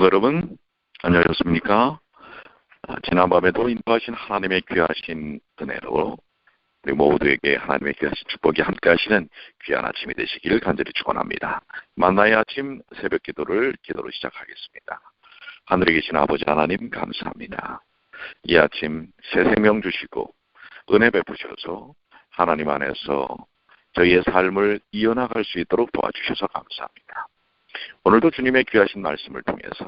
성도 여러분, 안녕하셨습니까? 지난밤에도 인도하신 하나님의 귀하신 은혜로 우리 모두에게 하나님의 귀하신 축복이 함께하시는 귀한 아침이 되시길 간절히 축원합니다. 만나의 아침 새벽 기도로 시작하겠습니다. 하늘에 계신 아버지 하나님 감사합니다. 이 아침 새 생명 주시고 은혜 베푸셔서 하나님 안에서 저희의 삶을 이어나갈 수 있도록 도와주셔서 감사합니다. 오늘도 주님의 귀하신 말씀을 통해서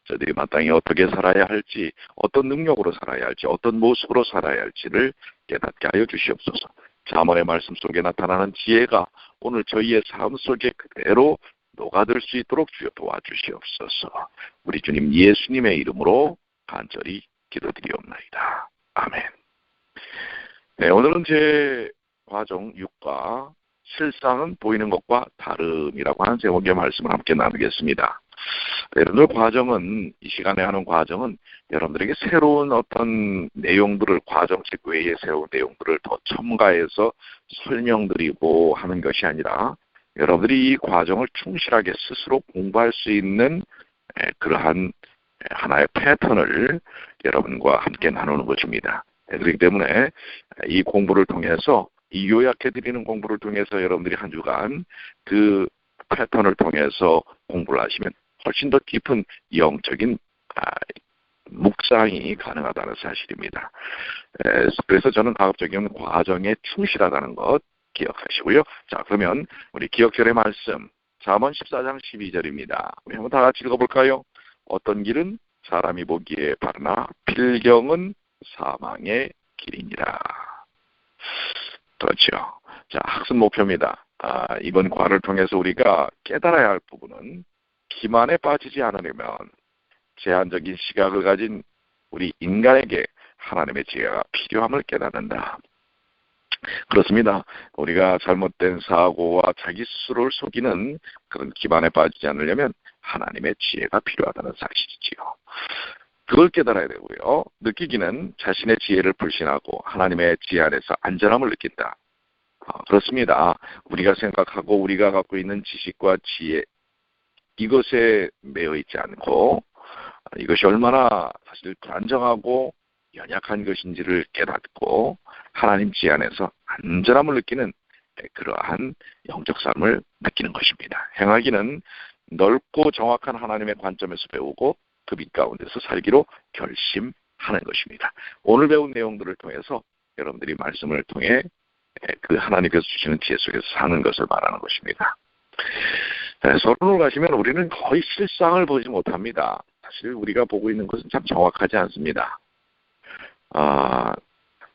저희들이 마땅히 어떻게 살아야 할지, 어떤 능력으로 살아야 할지, 어떤 모습으로 살아야 할지를 깨닫게 하여 주시옵소서. 잠언의 말씀 속에 나타나는 지혜가 오늘 저희의 삶 속에 그대로 녹아들 수 있도록 주여 도와주시옵소서. 우리 주님 예수님의 이름으로 간절히 기도드리옵나이다. 아멘. 네, 오늘은 제 과정 6과 실상은 보이는 것과 다름이라고 하는 제목의 말씀을 함께 나누겠습니다. 여러분들 과정은, 이 시간에 하는 과정은 여러분들에게 새로운 어떤 내용들을, 과정책 외에 새로운 내용들을 더 첨가해서 설명드리고 하는 것이 아니라 여러분들이 이 과정을 충실하게 스스로 공부할 수 있는 그러한 하나의 패턴을 여러분과 함께 나누는 것입니다. 그렇기 때문에 이 공부를 통해서, 이 요약해드리는 공부를 통해서 여러분들이 한 주간 그 패턴을 통해서 공부를 하시면 훨씬 더 깊은 영적인 묵상이 가능하다는 사실입니다. 그래서 저는 가급적이면 과정에 충실하다는 것 기억하시고요. 자, 그러면 우리 기억절의 말씀 잠언 14장 12절입니다. 우리 한번 다 같이 읽어볼까요? 어떤 길은 사람이 보기에 바르나 필경은 사망의 길이니라. 그렇죠. 자, 학습 목표입니다. 이번 과를 통해서 우리가 깨달아야 할 부분은 기만에 빠지지 않으려면 제한적인 시각을 가진 우리 인간에게 하나님의 지혜가 필요함을 깨닫는다. 그렇습니다. 우리가 잘못된 사고와 자기 스스로를 속이는 그런 기만에 빠지지 않으려면 하나님의 지혜가 필요하다는 사실이지요. 그걸 깨달아야 되고요. 느끼기는 자신의 지혜를 불신하고 하나님의 지혜 안에서 안전함을 느낀다. 그렇습니다. 우리가 생각하고 우리가 갖고 있는 지식과 지혜, 이것에 매여 있지 않고 이것이 얼마나 사실 불안정하고 연약한 것인지를 깨닫고 하나님 지혜 안에서 안전함을 느끼는 그러한 영적 삶을 느끼는 것입니다. 행하기는 넓고 정확한 하나님의 관점에서 배우고 그 빛 가운데서 살기로 결심하는 것입니다. 오늘 배운 내용들을 통해서 여러분들이 말씀을 통해 그 하나님께서 주시는 지혜 속에서 사는 것을 말하는 것입니다. 서론을 가시면 우리는 거의 실상을 보지 못합니다. 사실 우리가 보고 있는 것은 참 정확하지 않습니다.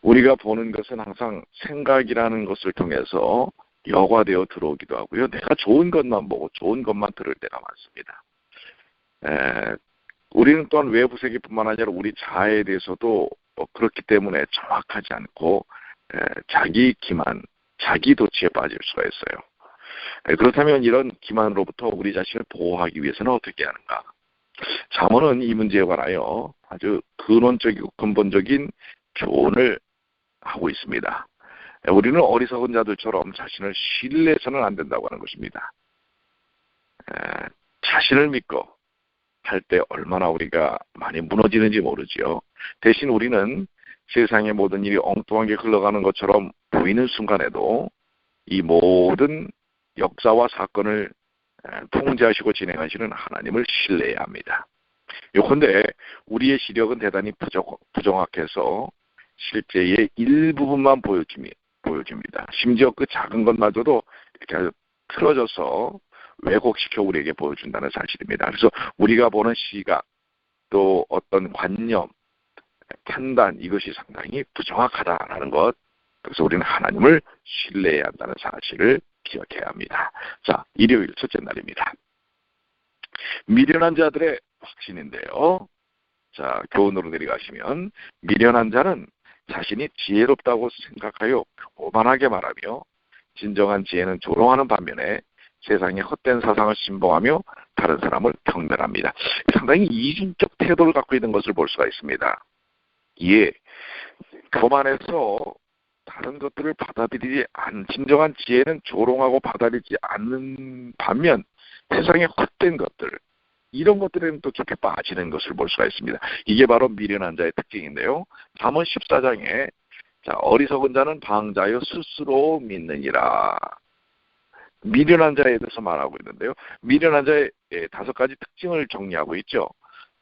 우리가 보는 것은 항상 생각이라는 것을 통해서 여과되어 들어오기도 하고요. 내가 좋은 것만 보고 좋은 것만 들을 때가 많습니다. 우리는 또한 외부 세계뿐만 아니라 우리 자아에 대해서도 그렇기 때문에 정확하지 않고 자기 기만, 자기 도취에 빠질 수가 있어요. 그렇다면 이런 기만으로부터 우리 자신을 보호하기 위해서는 어떻게 하는가? 잠언은 이 문제에 관하여 아주 근원적이고 근본적인 교훈을 하고 있습니다. 우리는 어리석은 자들처럼 자신을 신뢰해서는 안 된다고 하는 것입니다. 자신을 믿고 할 때 얼마나 우리가 많이 무너지는지 모르지요. 대신 우리는 세상의 모든 일이 엉뚱하게 흘러가는 것처럼 보이는 순간에도 이 모든 역사와 사건을 통제하시고 진행하시는 하나님을 신뢰해야 합니다. 요컨대 우리의 시력은 대단히 부정확해서 실제의 일부분만 보여줍니다. 심지어 그 작은 것마저도 이렇게 아주 틀어져서 왜곡시켜 우리에게 보여준다는 사실입니다. 그래서 우리가 보는 시각, 또 어떤 관념, 판단, 이것이 상당히 부정확하다라는 것, 그래서 우리는 하나님을 신뢰해야 한다는 사실을 기억해야 합니다. 자, 일요일 첫째 날입니다. 미련한 자들의 확신인데요. 자, 교훈으로 내려가시면 미련한 자는 자신이 지혜롭다고 생각하여 교만하게 말하며 진정한 지혜는 조롱하는 반면에 세상의 헛된 사상을 신봉하며 다른 사람을 경멸합니다. 상당히 이중적 태도를 갖고 있는 것을 볼 수가 있습니다. 이에 교만해서 다른 것들을 받아들이지 않은 진정한 지혜는 조롱하고 받아들이지 않는 반면 세상의 헛된 것들, 이런 것들에는 또 깊이 빠지는 것을 볼 수가 있습니다. 이게 바로 미련한 자의 특징인데요. 잠언 14장에 자, 어리석은 자는 방자여 스스로 믿느니라. 미련한 자에 대해서 말하고 있는데요. 미련한 자의 5가지 특징을 정리하고 있죠.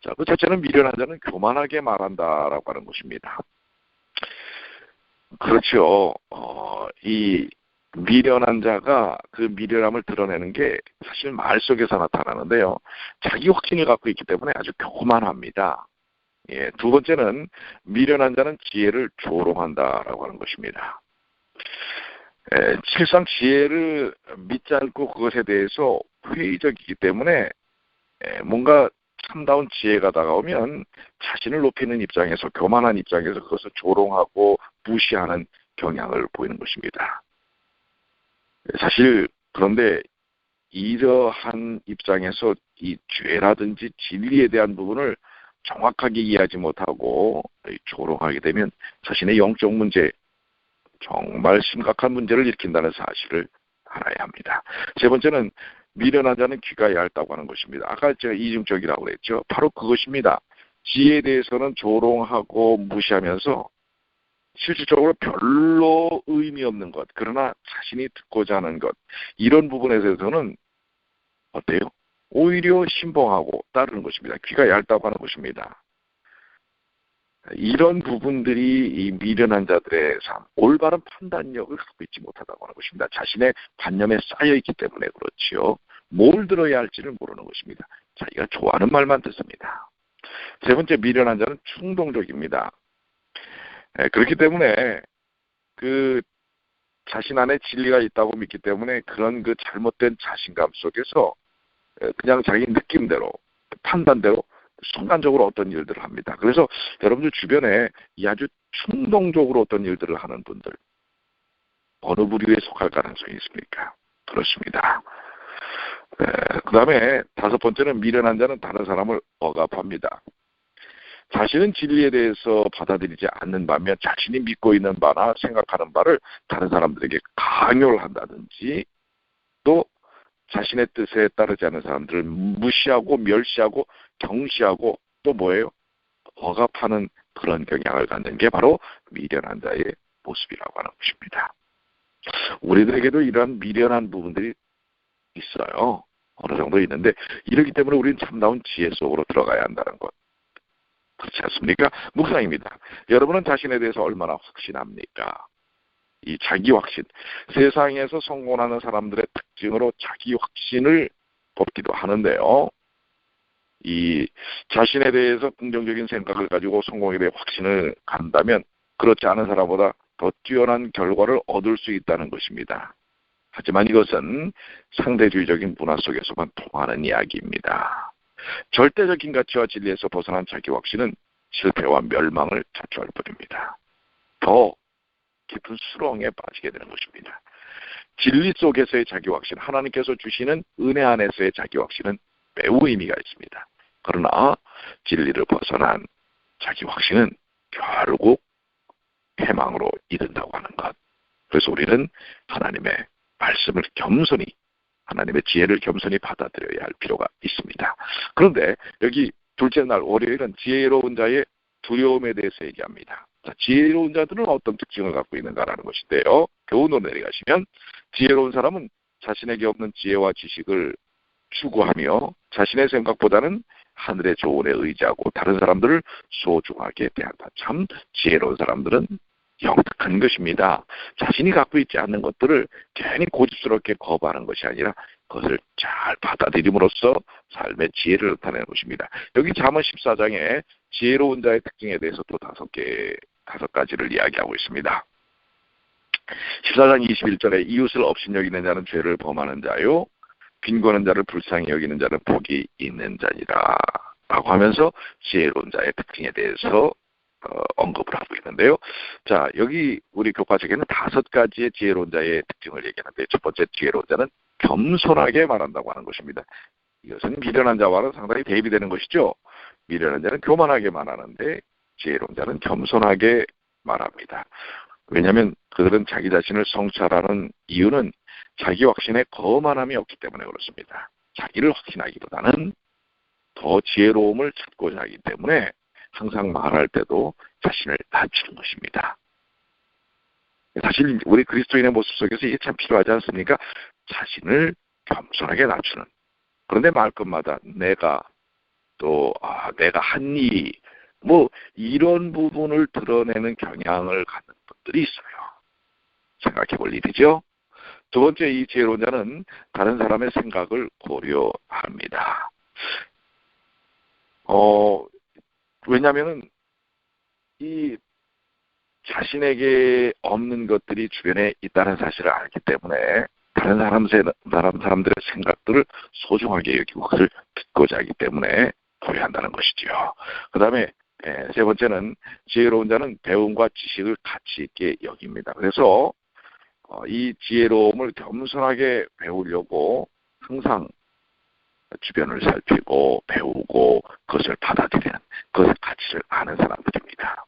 자, 그 첫째는 미련한 자는 교만하게 말한다라고 하는 것입니다. 그렇죠. 이 미련한 자가 그 미련함을 드러내는 게 사실 말 속에서 나타나는데요. 자기 확신을 갖고 있기 때문에 아주 교만합니다. 예, 두 번째는 미련한 자는 지혜를 조롱한다라고 하는 것입니다. 실상 지혜를 믿지 않고 그것에 대해서 회의적이기 때문에 뭔가 참다운 지혜가 다가오면 자신을 높이는 입장에서 교만한 입장에서 그것을 조롱하고 무시하는 경향을 보이는 것입니다. 사실 그런데 이러한 입장에서 이 죄라든지 진리에 대한 부분을 정확하게 이해하지 못하고 조롱하게 되면 자신의 영적 문제, 정말 심각한 문제를 일으킨다는 사실을 알아야 합니다. 세 번째는 미련한 자는 귀가 얇다고 하는 것입니다. 아까 제가 이중적이라고 그랬죠. 바로 그것입니다. 지혜에 대해서는 조롱하고 무시하면서 실질적으로 별로 의미 없는 것, 그러나 자신이 듣고자 하는 것, 이런 부분에 대해서는 어때요? 오히려 신봉하고 따르는 것입니다. 귀가 얇다고 하는 것입니다. 이런 부분들이 이 미련한 자들의 삶, 올바른 판단력을 갖고 있지 못하다고 하는 것입니다. 자신의 관념에 쌓여있기 때문에 그렇지요. 뭘 들어야 할지를 모르는 것입니다. 자기가 좋아하는 말만 듣습니다. 세 번째, 미련한 자는 충동적입니다. 그렇기 때문에 그 자신 안에 진리가 있다고 믿기 때문에 그런 그 잘못된 자신감 속에서 그냥 자기 느낌대로, 판단대로 순간적으로 어떤 일들을 합니다. 그래서 여러분들 주변에 이 아주 충동적으로 어떤 일들을 하는 분들, 어느 부류에 속할 가능성이 있습니까? 그렇습니다. 그 다음에 5번째는 미련한 자는 다른 사람을 억압합니다. 자신은 진리에 대해서 받아들이지 않는 반면 자신이 믿고 있는 바나 생각하는 바를 다른 사람들에게 강요를 한다든지, 또 자신의 뜻에 따르지 않는 사람들을 무시하고 멸시하고 경시하고 또 뭐예요? 억압하는 그런 경향을 갖는 게 바로 미련한 자의 모습이라고 하는 것입니다. 우리들에게도 이러한 미련한 부분들이 있어요. 어느 정도 있는데 이러기 때문에 우리는 참다운 지혜 속으로 들어가야 한다는 것. 그렇지 않습니까? 묵상입니다. 여러분은 자신에 대해서 얼마나 확신합니까? 이 자기 확신. 세상에서 성공하는 사람들의 특징으로 자기 확신을 뽑기도 하는데요. 이 자신에 대해서 긍정적인 생각을 가지고 성공에 대해 확신을 갖는다면 그렇지 않은 사람보다 더 뛰어난 결과를 얻을 수 있다는 것입니다. 하지만 이것은 상대주의적인 문화 속에서만 통하는 이야기입니다. 절대적인 가치와 진리에서 벗어난 자기 확신은 실패와 멸망을 자초할 뿐입니다. 더 깊은 수렁에 빠지게 되는 것입니다. 진리 속에서의 자기 확신, 하나님께서 주시는 은혜 안에서의 자기 확신은 매우 의미가 있습니다. 그러나 진리를 벗어난 자기 확신은 결국 패망으로 이른다고 하는 것. 그래서 우리는 하나님의 말씀을 겸손히, 하나님의 지혜를 겸손히 받아들여야 할 필요가 있습니다. 그런데 여기 둘째 날 월요일은 지혜로운 자의 두려움에 대해서 얘기합니다. 자, 지혜로운 자들은 어떤 특징을 갖고 있는가라는 것인데요. 교훈으로 내려가시면 지혜로운 사람은 자신에게 없는 지혜와 지식을 추구하며 자신의 생각보다는 하늘의 조언에 의지하고 다른 사람들을 소중하게 대한다. 참 지혜로운 사람들은 영특한 것입니다. 자신이 갖고 있지 않는 것들을 괜히 고집스럽게 거부하는 것이 아니라 그것을 잘 받아들임으로써 삶의 지혜를 나타내는 것입니다. 여기 잠언 14장에 지혜로운 자의 특징에 대해서 또 5가지를 이야기하고 있습니다. 14장 21절에 이웃을 업신여기는 자는 죄를 범하는 자요, 빈곤한 자를 불쌍히 여기는 자는 복이 있는 자니라 라고 하면서 지혜로운 자의 특징에 대해서 언급을 하고 있는데요. 자, 여기 우리 교과책에는 5가지의 지혜로운 자의 특징을 얘기하는데, 첫 번째 지혜로운 자는 겸손하게 말한다고 하는 것입니다. 이것은 미련한 자와는 상당히 대비되는 것이죠. 미련한 자는 교만하게 말하는데 지혜로운 자는 겸손하게 말합니다. 왜냐하면 그들은 자기 자신을 성찰하는 이유는 자기 확신에 거만함이 없기 때문에 그렇습니다. 자기를 확신하기보다는 더 지혜로움을 찾고자 하기 때문에 항상 말할 때도 자신을 낮추는 것입니다. 사실 우리 그리스도인의 모습 속에서 이게 참 필요하지 않습니까? 자신을 겸손하게 낮추는. 그런데 말끝마다 내가 또 내가 한 일이 뭐 이런 부분을 드러내는 경향을 갖는 분들이 있어요. 생각해 볼 일이죠. 두 번째, 이 지혜로운 자는 다른 사람의 생각을 고려합니다. 왜냐하면 이 자신에게 없는 것들이 주변에 있다는 사실을 알기 때문에 다른 사람들의 생각들을 소중하게 여기고 그것을 듣고자 하기 때문에 고려한다는 것이죠. 그 다음에 세 번째는 지혜로운 자는 배움과 지식을 가치 있게 여깁니다. 그래서 이 지혜로움을 겸손하게 배우려고 항상 주변을 살피고 배우고 그것을 받아들이는 그것의 가치를 아는 사람들입니다.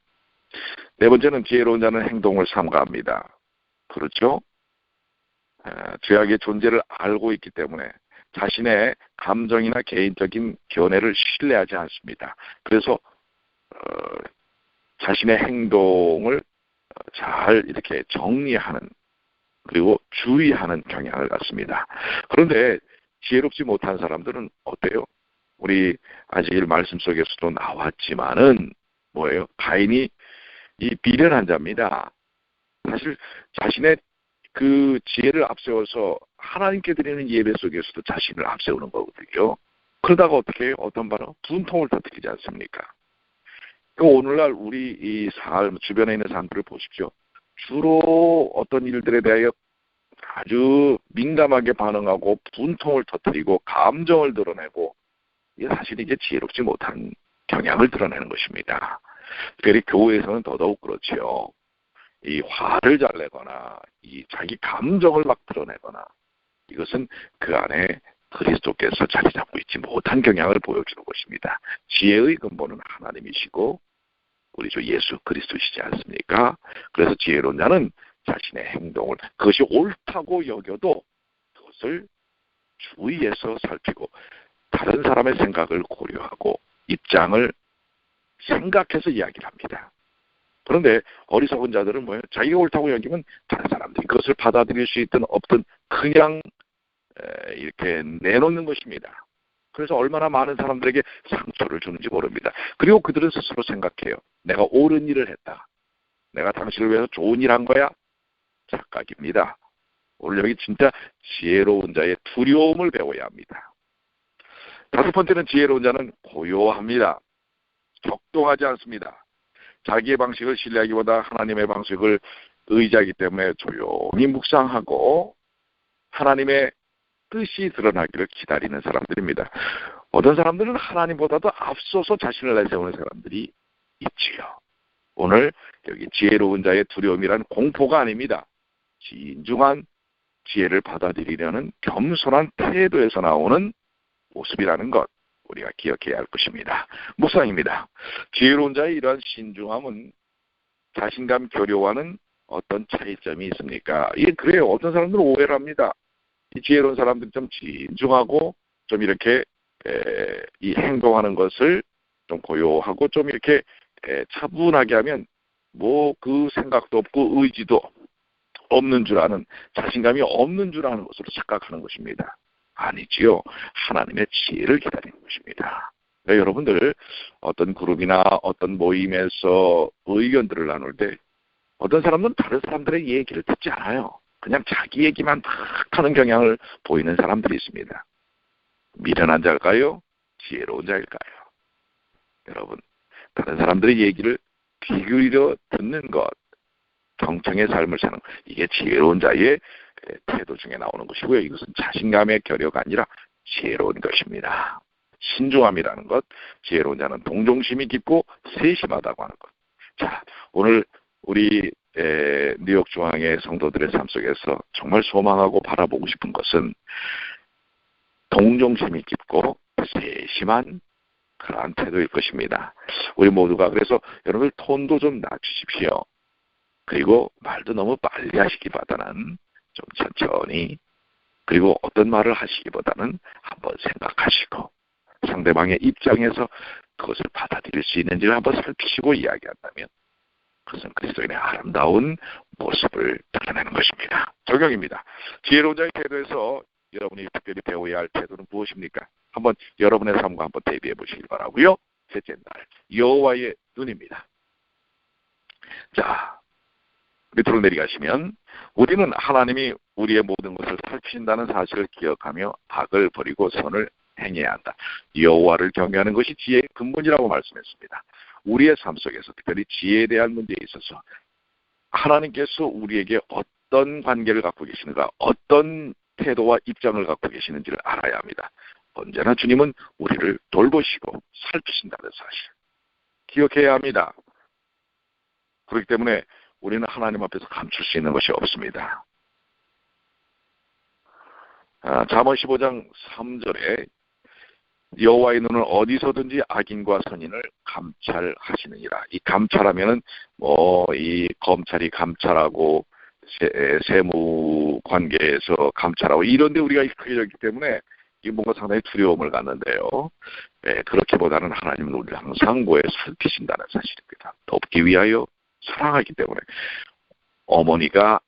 네 번째는 지혜로운 자는 행동을 삼가합니다. 그렇죠? 죄악의 존재를 알고 있기 때문에 자신의 감정이나 개인적인 견해를 신뢰하지 않습니다. 그래서 자신의 행동을 잘 이렇게 정리하는 그리고 주의하는 경향을 갖습니다. 그런데 지혜롭지 못한 사람들은 어때요? 우리 아직 말씀 속에서도 나왔지만은 뭐예요? 가인이 이 비련한 자입니다. 사실 자신의 그 지혜를 앞세워서 하나님께 드리는 예배 속에서도 자신을 앞세우는 거거든요. 그러다가 어떻게 해요? 어떤 바로 분통을 터뜨리지 않습니까? 오늘날 우리 이 삶, 주변에 있는 사람들을 보십시오. 주로 어떤 일들에 대하여 아주 민감하게 반응하고 분통을 터뜨리고 감정을 드러내고 이게 사실 이게 지혜롭지 못한 경향을 드러내는 것입니다. 특별히 교회에서는 더더욱 그렇지요. 이 화를 잘 내거나 이 자기 감정을 막 드러내거나 이것은 그 안에 그리스도께서 자리 잡고 있지 못한 경향을 보여주는 것입니다. 지혜의 근본은 하나님이시고 우리 주 예수 그리스도시지 않습니까? 그래서 지혜로운 자는 자신의 행동을 그것이 옳다고 여겨도 그것을 주의해서 살피고 다른 사람의 생각을 고려하고 입장을 생각해서 이야기를 합니다. 그런데 어리석은 자들은 뭐예요? 자기가 옳다고 여기면 다른 사람들이 그것을 받아들일 수 있든 없든 그냥 이렇게 내놓는 것입니다. 그래서 얼마나 많은 사람들에게 상처를 주는지 모릅니다. 그리고 그들은 스스로 생각해요. 내가 옳은 일을 했다. 내가 당신을 위해서 좋은 일 한 거야? 착각입니다. 오늘 여기 진짜 지혜로운 자의 두려움을 배워야 합니다. 다섯 번째는 지혜로운 자는 고요합니다. 격동하지 않습니다. 자기의 방식을 신뢰하기보다 하나님의 방식을 의지하기 때문에 조용히 묵상하고 하나님의 뜻이 드러나기를 기다리는 사람들입니다. 어떤 사람들은 하나님보다도 앞서서 자신을 내세우는 사람들이 있지요. 오늘 여기 지혜로운 자의 두려움이란 공포가 아닙니다. 진중한 지혜를 받아들이려는 겸손한 태도에서 나오는 모습이라는 것 우리가 기억해야 할 것입니다. 묵상입니다. 지혜로운 자의 이러한 신중함은 자신감 교류와는 어떤 차이점이 있습니까? 이게 그래요. 어떤 사람들은 오해를 합니다. 이 지혜로운 사람들이 좀 진중하고 좀 이렇게 이 행동하는 것을 좀 고요하고 좀 이렇게 차분하게 하면 뭐 그 생각도 없고 의지도 없는 줄 아는 자신감이 없는 줄 아는 것으로 착각하는 것입니다. 아니지요. 하나님의 지혜를 기다리는 것입니다. 그러니까 여러분들 어떤 그룹이나 어떤 모임에서 의견들을 나눌 때 어떤 사람은 다른 사람들의 얘기를 듣지 않아요. 그냥 자기 얘기만 막 하는 경향을 보이는 사람들이 있습니다. 미련한 자일까요? 지혜로운 자일까요? 여러분, 다른 사람들의 얘기를 귀 기울여 듣는 것, 경청의 삶을 사는 것, 이게 지혜로운 자의 태도 중에 나오는 것이고요. 이것은 자신감의 결여가 아니라 지혜로운 것입니다. 신중함이라는 것, 지혜로운 자는 동정심이 깊고 세심하다고 하는 것. 자, 오늘 우리 뉴욕 중앙의 성도들의 삶 속에서 정말 소망하고 바라보고 싶은 것은 동정심이 깊고 세심한 그러한 태도일 것입니다. 우리 모두가 그래서 여러분들 톤도 좀 낮추십시오. 그리고 말도 너무 빨리 하시기보다는 좀 천천히 그리고 어떤 말을 하시기보다는 한번 생각하시고 상대방의 입장에서 그것을 받아들일 수 있는지를 한번 살피시고 이야기한다면 그것은 그리스도인의 아름다운 모습을 드러내는 것입니다. 적용입니다. 지혜로운 자의 태도에서 여러분이 특별히 배워야 할 태도는 무엇입니까? 한번 여러분의 삶과 한번 대비해 보시길 바라고요. 셋째 날, 여호와의 눈입니다. 자, 밑으로 내려가시면 우리는 하나님이 우리의 모든 것을 살피신다는 사실을 기억하며 악을 버리고 선을 행해야 한다. 여호와를 경외하는 것이 지혜의 근본이라고 말씀했습니다. 우리의 삶 속에서 특별히 지혜에 대한 문제에 있어서 하나님께서 우리에게 어떤 관계를 갖고 계시는가, 어떤 태도와 입장을 갖고 계시는지를 알아야 합니다. 언제나 주님은 우리를 돌보시고 살피신다는 사실 기억해야 합니다. 그렇기 때문에 우리는 하나님 앞에서 감출 수 있는 것이 없습니다. 잠언 15장 3절에 여호와의 눈은 어디서든지 악인과 선인을 감찰하시느니라. 이 감찰하면은 이 검찰이 감찰하고 세무 관계에서 감찰하고 이런데 우리가 익숙해져 있기 때문에 이 뭔가 상당히 두려움을 갖는데요. 그렇게보다는 하나님은 우리를 항상 살피신다는 사실입니다. 돕기 위하여 사랑하기 때문에 어머니가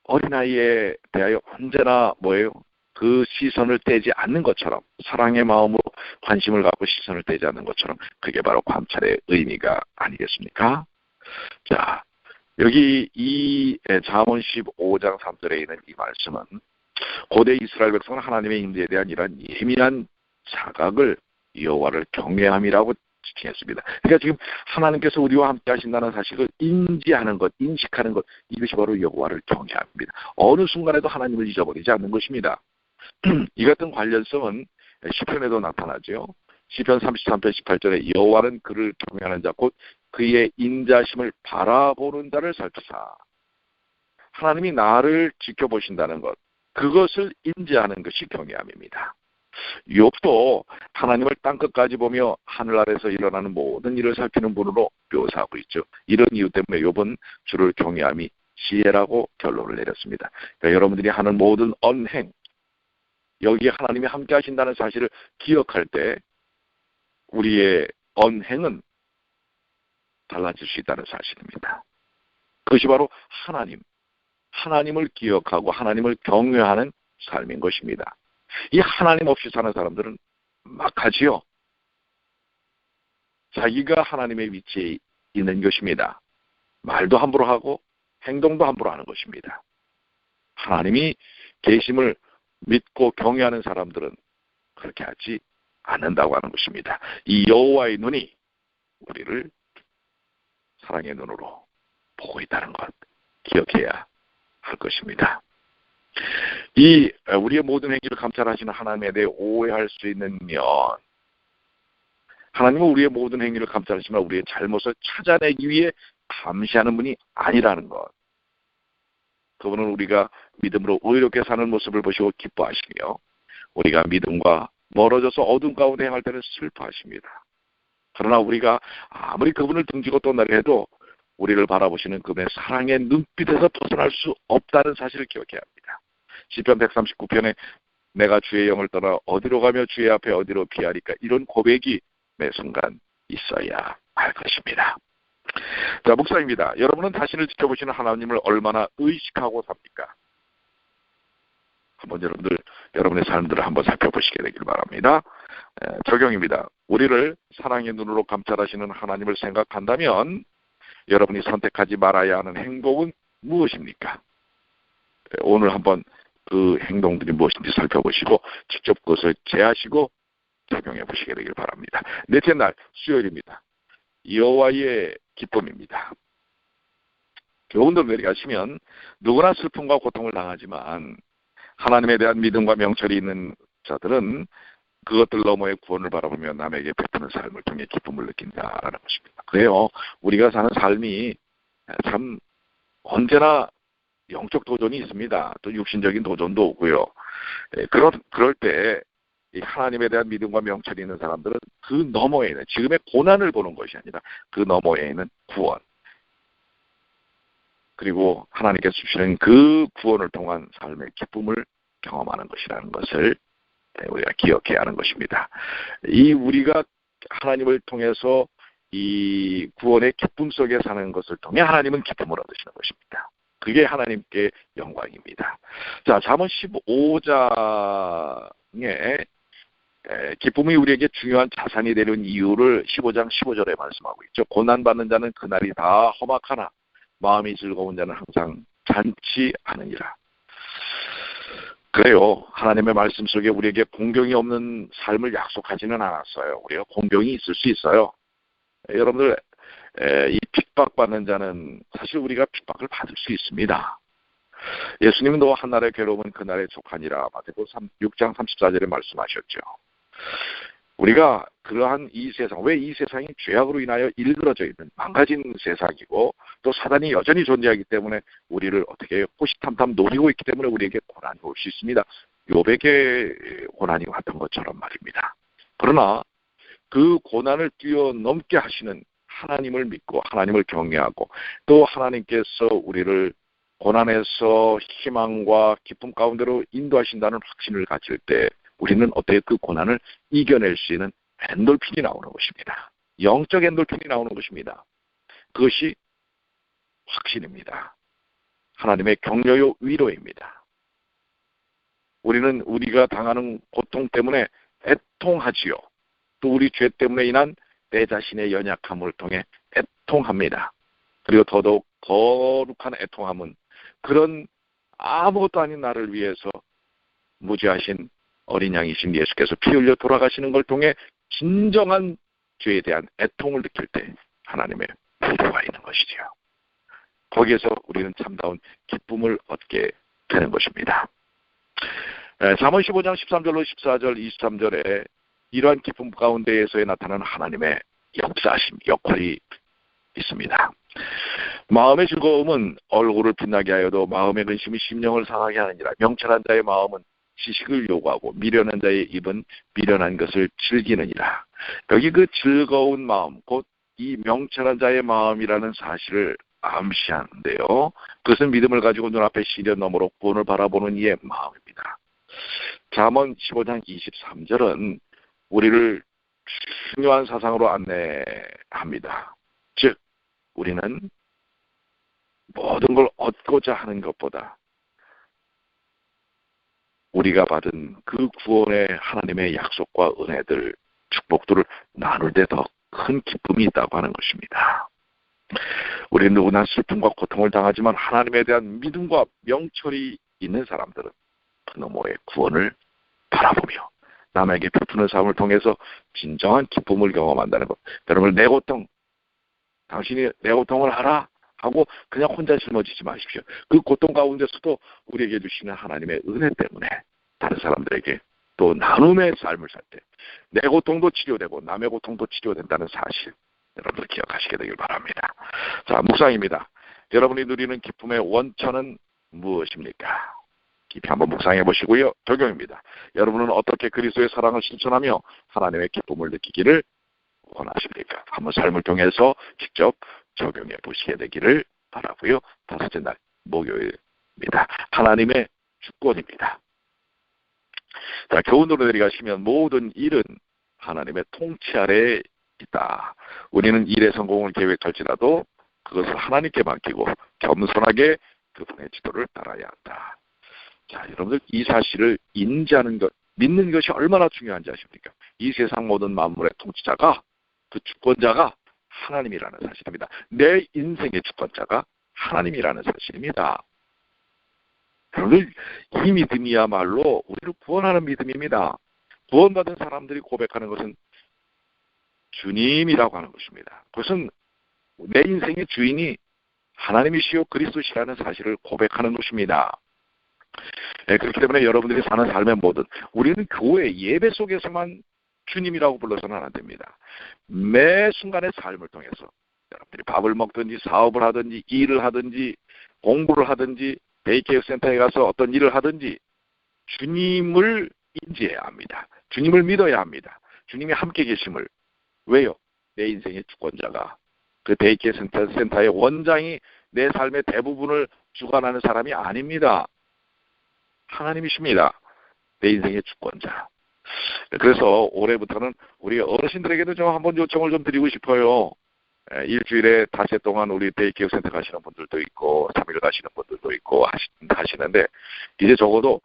어린아이에 대하여 언제나 그 시선을 떼지 않는 것처럼 사랑의 마음으로 관심을 갖고 시선을 떼지 않는 것처럼 그게 바로 감찰의 의미가 아니겠습니까? 자, 여기 이 잠언 15장 3절에 있는 이 말씀은 고대 이스라엘 백성은 하나님의 임재에 대한 이러한 예민한 자각을 여호와를 경외함이라고 지칭했습니다. 그러니까 지금 하나님께서 우리와 함께 하신다는 사실을 인지하는 것, 인식하는 것, 이것이 바로 여호와를 경외합니다. 어느 순간에도 하나님을 잊어버리지 않는 것입니다. 이 같은 관련성은 시편에도 나타나죠. 시편 33편 18절에 여호와는 그를 경외하는 자 곧 그의 인자심을 바라보는 자를 살피사. 하나님이 나를 지켜보신다는 것, 그것을 인지하는 것이 경외함입니다. 욥도 하나님을 땅끝까지 보며 하늘 아래서 일어나는 모든 일을 살피는 분으로 묘사하고 있죠. 이런 이유 때문에 욥은 주를 경외함이 지혜라고 결론을 내렸습니다. 그러니까 여러분들이 하는 모든 언행, 여기에 하나님이 함께 하신다는 사실을 기억할 때 우리의 언행은 달라질 수 있다는 사실입니다. 그것이 바로 하나님을 기억하고 하나님을 경외하는 삶인 것입니다. 이 하나님 없이 사는 사람들은 막하지요. 자기가 하나님의 위치에 있는 것입니다. 말도 함부로 하고 행동도 함부로 하는 것입니다. 하나님이 계심을 믿고 경외하는 사람들은 그렇게 하지 않는다고 하는 것입니다. 이 여호와의 눈이 우리를 사랑의 눈으로 보고 있다는 것 기억해야 할 것입니다. 이 우리의 모든 행위를 감찰하시는 하나님에 대해 오해할 수 있는 면, 하나님은 우리의 모든 행위를 감찰하시면 우리의 잘못을 찾아내기 위해 감시하는 분이 아니라는 것, 그분은 우리가 믿음으로 의롭게 사는 모습을 보시고 기뻐하시며 우리가 믿음과 멀어져서 어둠 가운데 행할 때는 슬퍼하십니다. 그러나 우리가 아무리 그분을 등지고 떠나려 해도 우리를 바라보시는 그분의 사랑의 눈빛에서 벗어날 수 없다는 사실을 기억해야 합니다. 시편 139편에 내가 주의 영을 떠나 어디로 가며 주의 앞에 어디로 피하리까, 이런 고백이 매 순간 있어야 할 것입니다. 자, 목사입니다. 여러분은 자신을 지켜보시는 하나님을 얼마나 의식하고 삽니까? 한번 여러분의 삶들을 한번 살펴보시게 되길 바랍니다. 적용입니다. 우리를 사랑의 눈으로 감찰하시는 하나님을 생각한다면 여러분이 선택하지 말아야 하는 행동은 무엇입니까? 오늘 한번 그 행동들이 무엇인지 살펴보시고 직접 그것을 제하시고 적용해 보시게 되길 바랍니다. 넷째 날 수요일입니다. 여호와의 기쁨입니다. 교훈들 내려가시면 누구나 슬픔과 고통을 당하지만 하나님에 대한 믿음과 명철이 있는 자들은 그것들 너머의 구원을 바라보며 남에게 베푸는 삶을 통해 기쁨을 느낀다라는 것입니다. 그래요. 우리가 사는 삶이 참 언제나 영적 도전이 있습니다. 또 육신적인 도전도 오고요. 그럴 때 하나님에 대한 믿음과 명철이 있는 사람들은 그 너머에는 지금의 고난을 보는 것이 아니라 그 너머에는 구원, 그리고 하나님께서 주시는 그 구원을 통한 삶의 기쁨을 경험하는 것이라는 것을 우리가 기억해야 하는 것입니다. 이 우리가 하나님을 통해서 이 구원의 기쁨 속에 사는 것을 통해 하나님은 기쁨을 얻으시는 것입니다. 그게 하나님께 영광입니다. 자, 잠언 15장에 기쁨이 우리에게 중요한 자산이 되는 이유를 15장 15절에 말씀하고 있죠. 고난받는 자는 그날이 다 험악하나 마음이 즐거운 자는 항상 잔치 않으니라. 그래요. 하나님의 말씀 속에 우리에게 공경이 없는 삶을 약속하지는 않았어요. 우리가 공경이 있을 수 있어요. 여러분들, 이 핍박받는 자는 사실 우리가 핍박을 받을 수 있습니다. 예수님은 너 한날의 괴로움은 그날의 족하니라 마태복음 6장 34절에 말씀하셨죠. 우리가 그러한 이 세상, 왜 이 세상이 죄악으로 인하여 일그러져 있는 망가진 세상이고 또 사단이 여전히 존재하기 때문에 우리를 어떻게 호시탐탐 노리고 있기 때문에 우리에게 고난이 올 수 있습니다. 욥에게 고난이 왔던 것처럼 말입니다. 그러나 그 고난을 뛰어넘게 하시는 하나님을 믿고 하나님을 경외하고 또 하나님께서 우리를 고난에서 희망과 기쁨 가운데로 인도하신다는 확신을 가질 때 우리는 어떻게 그 고난을 이겨낼 수 있는 엔돌핀이 나오는 것입니다. 영적 엔돌핀이 나오는 것입니다. 그것이 확신입니다. 하나님의 격려요 위로입니다. 우리는 우리가 당하는 고통 때문에 애통하지요. 또 우리 죄 때문에 인한 내 자신의 연약함을 통해 애통합니다. 그리고 더더욱 거룩한 애통함은 그런 아무것도 아닌 나를 위해서 무지하신 어린 양이신 예수께서 피 흘려 돌아가시는 걸 통해 진정한 죄에 대한 애통을 느낄 때 하나님의 위로가 있는 것이지요. 거기에서 우리는 참다운 기쁨을 얻게 되는 것입니다. 잠언 15장 13절로 14절 23절에 이러한 기쁨 가운데에서 나타나는 하나님의 역사심, 역할이 있습니다. 마음의 즐거움은 얼굴을 빛나게 하여도 마음의 근심이 심령을 상하게 하느니라. 명철한 자의 마음은 지식을 요구하고 미련한 자의 입은 미련한 것을 즐기느니라. 여기 그 즐거운 마음, 곧 이 명철한 자의 마음이라는 사실을 암시하는데요. 그것은 믿음을 가지고 눈앞에 시련 너머로 구원을 바라보는 이의 마음입니다. 잠언 15장 23절은 우리를 중요한 사상으로 안내합니다. 즉, 우리는 모든 걸 얻고자 하는 것보다 우리가 받은 그 구원의 하나님의 약속과 은혜들, 축복들을 나눌 때 더 큰 기쁨이 있다고 하는 것입니다. 우리는 누구나 슬픔과 고통을 당하지만 하나님에 대한 믿음과 명철이 있는 사람들은 그 너머의 구원을 바라보며 남에게 베푸는 삶을 통해서 진정한 기쁨을 경험한다는 것. 여러분, 내 고통, 당신이 내 고통을 알아 하고 그냥 혼자 짊어지지 마십시오. 그 고통 가운데서도 우리에게 주시는 하나님의 은혜 때문에 다른 사람들에게 또 나눔의 삶을 살 때 내 고통도 치료되고 남의 고통도 치료된다는 사실, 여러분들 기억하시게 되길 바랍니다. 자, 묵상입니다. 여러분이 누리는 기쁨의 원천은 무엇입니까? 깊이 한번 묵상해 보시고요. 적용입니다. 여러분은 어떻게 그리스도의 사랑을 실천하며 하나님의 기쁨을 느끼기를 원하십니까? 한번 삶을 통해서 직접 적용해 보시게 되기를 바라고요. 다섯째 날 목요일입니다. 하나님의 주권입니다. 자, 교훈 노래들이 가시면 모든 일은 하나님의 통치 아래에 있다. 우리는 일의 성공을 계획할지라도 그것을 하나님께 맡기고 겸손하게 그분의 지도를 따라야 한다. 자, 여러분들 이 사실을 인지하는 것, 믿는 것이 얼마나 중요한지 아십니까? 이 세상 모든 만물의 통치자가, 그 주권자가 하나님이라는 사실입니다. 내 인생의 주권자가 하나님이라는 사실입니다. 여러분들, 이 믿음이야말로 우리를 구원하는 믿음입니다. 구원받은 사람들이 고백하는 것은 주님이라고 하는 것입니다. 그것은 내 인생의 주인이 하나님이시요 그리스도시라는 사실을 고백하는 것입니다. 그렇기 때문에 여러분들이 사는 삶의 모든, 우리는 교회 예배 속에서만 주님이라고 불러서는 안 됩니다. 매 순간의 삶을 통해서 여러분들이 밥을 먹든지 사업을 하든지 일을 하든지 공부를 하든지 데이케어 센터에 가서 어떤 일을 하든지 주님을 인지해야 합니다. 주님을 믿어야 합니다. 주님이 함께 계심을. 왜요? 내 인생의 주권자가, 그 데이케어 센터의 원장이 내 삶의 대부분을 주관하는 사람이 아닙니다. 하나님이십니다. 내 인생의 주권자. 그래서 올해부터는 우리 어르신들에게도 좀 한번 요청을 좀 드리고 싶어요. 일주일에 닷새 동안 우리 대기업센터 가시는 분들도 있고 3일 가시는 분들도 있고 하시는데 이제 적어도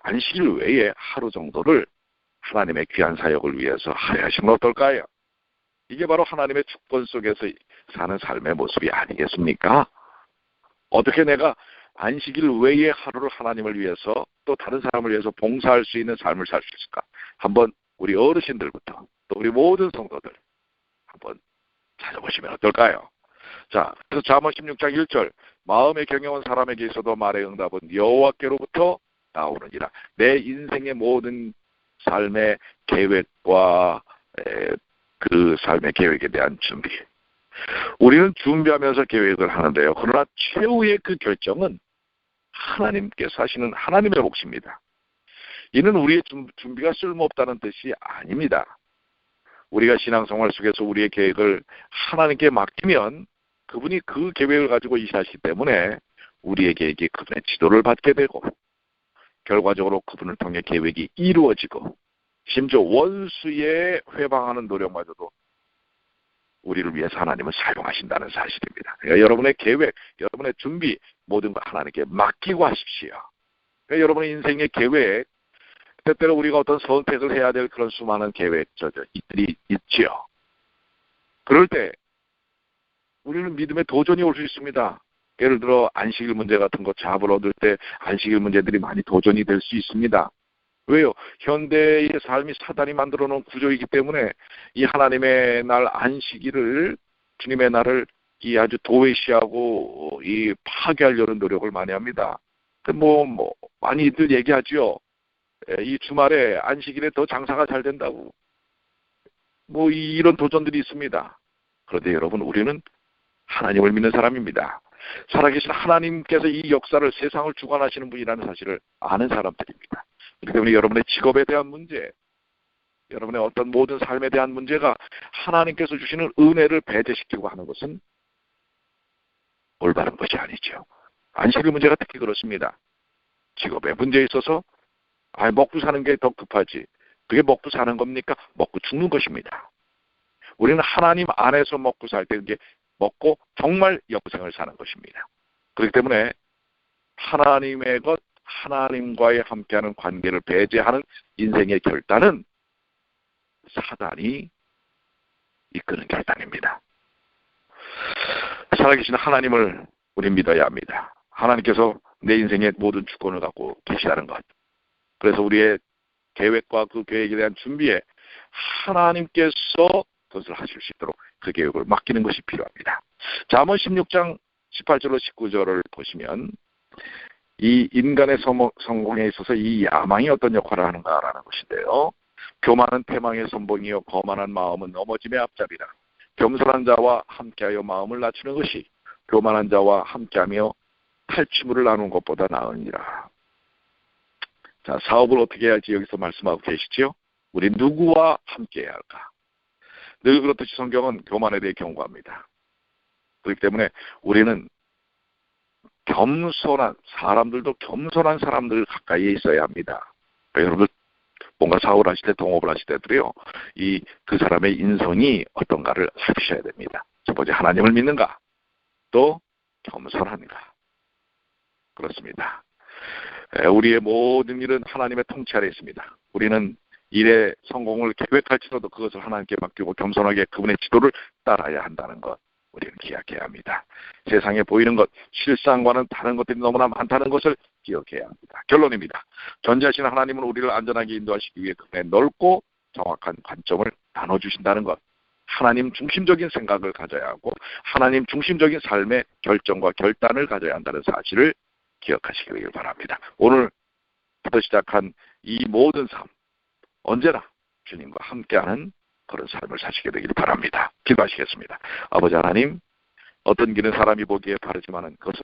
안식일 외에 하루 정도를 하나님의 귀한 사역을 위해서 할애하시면 어떨까요? 이게 바로 하나님의 주권 속에서 사는 삶의 모습이 아니겠습니까? 어떻게 내가 안식일 외에 하루를 하나님을 위해서 또 다른 사람을 위해서 봉사할 수 있는 삶을 살 수 있을까? 한번 우리 어르신들부터 또 우리 모든 성도들 한번 찾아보시면 어떨까요? 자, 그래서 잠언 16장 1절 마음에 경영한 사람에게 있어도 말의 응답은 여호와께로부터 나오느니라. 내 인생의 모든 삶의 계획과 그 삶의 계획에 대한 준비. 우리는 준비하면서 계획을 하는데요. 그러나 최후의 그 결정은 하나님께서 하시는 하나님의 몫입니다. 이는 우리의 준비가 쓸모없다는 뜻이 아닙니다. 우리가 신앙생활 속에서 우리의 계획을 하나님께 맡기면 그분이 그 계획을 가지고 일하시기 때문에 우리의 계획이 그분의 지도를 받게 되고 결과적으로 그분을 통해 계획이 이루어지고 심지어 원수의 회방하는 노력마저도 우리를 위해서 하나님은 사용하신다는 사실입니다. 그러니까 여러분의 계획, 여러분의 준비 모든 거 하나님께 맡기고 하십시오. 그러니까 여러분의 인생의 계획 때때로 우리가 어떤 선택을 해야 될 그런 수많은 계획들이 있지요. 그럴 때 우리는 믿음의 도전이 올 수 있습니다. 예를 들어 안식일 문제 같은 거 잡을 얻을 때 안식일 문제들이 많이 도전이 될 수 있습니다. 왜요? 현대의 삶이 사단이 만들어 놓은 구조이기 때문에 이 하나님의 날 안식일을 주님의 날을 이 아주 도외시하고 이 파괴하려는 노력을 많이 합니다. 많이들 얘기하죠. 이 주말에 안식일에 더 장사가 잘 된다고. 이런 도전들이 있습니다. 그런데 여러분 우리는 하나님을 믿는 사람입니다. 살아계신 하나님께서 이 역사를 세상을 주관하시는 분이라는 사실을 아는 사람들입니다. 그렇기 때문에 여러분의 직업에 대한 문제, 여러분의 어떤 모든 삶에 대한 문제가 하나님께서 주시는 은혜를 배제시키고 하는 것은 올바른 것이 아니죠. 안식일 문제가 특히 그렇습니다. 직업의 문제에 있어서 먹고 사는 게 더 급하지. 그게 먹고 사는 겁니까? 먹고 죽는 것입니다. 우리는 하나님 안에서 먹고 살 때 그게 먹고 정말 영생을 사는 것입니다. 그렇기 때문에 하나님의 것, 하나님과의 함께하는 관계를 배제하는 인생의 결단은 사단이 이끄는 결단입니다. 살아계신 하나님을 우리 믿어야 합니다. 하나님께서 내 인생의 모든 주권을 갖고 계시다는 것. 그래서 우리의 계획과 그 계획에 대한 준비에 하나님께서 그것을 하실 수 있도록 그 계획을 맡기는 것이 필요합니다. 잠언 16장 18절로 19절을 보시면 이 인간의 성공에 있어서 이 야망이 어떤 역할을 하는가라는 것인데요. 교만은 패망의 선봉이요 거만한 마음은 넘어짐의 앞잡이라. 겸손한 자와 함께하여 마음을 낮추는 것이 교만한 자와 함께하며 탈취물을 나누는 것보다 나으니라. 자, 사업을 어떻게 해야 할지 여기서 말씀하고 계시지요? 우리 누구와 함께해야 할까? 늘 그렇듯이 성경은 교만에 대해 경고합니다. 그렇기 때문에 우리는 겸손한 사람들도 겸손한 사람들 가까이에 있어야 합니다. 여러분 뭔가 사업을 하실 때 동업을 하실 때도요. 그 사람의 인성이 어떤가를 살피셔야 됩니다. 첫 번째 하나님을 믿는가? 또 겸손한가? 그렇습니다. 우리의 모든 일은 하나님의 통치 아래 있습니다. 우리는 일의 성공을 계획할지라도 그것을 하나님께 맡기고 겸손하게 그분의 지도를 따라야 한다는 것 우리는 기억해야 합니다. 세상에 보이는 것, 실상과는 다른 것들이 너무나 많다는 것을 기억해야 합니다. 결론입니다. 전지하신 하나님은 우리를 안전하게 인도하시기 위해 그분의 넓고 정확한 관점을 나눠주신다는 것. 하나님 중심적인 생각을 가져야 하고 하나님 중심적인 삶의 결정과 결단을 가져야 한다는 사실을 기억하시길 바랍니다. 오늘부터 시작한 이 모든 삶 언제나 주님과 함께하는 그런 삶을 사시게 되길 바랍니다. 기도하시겠습니다. 아버지 하나님, 어떤 길은 사람이 보기에 바르지만 그것은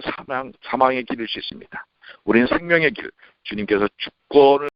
사망의 길일 수 있습니다. 우리는 생명의 길, 주님께서 주권을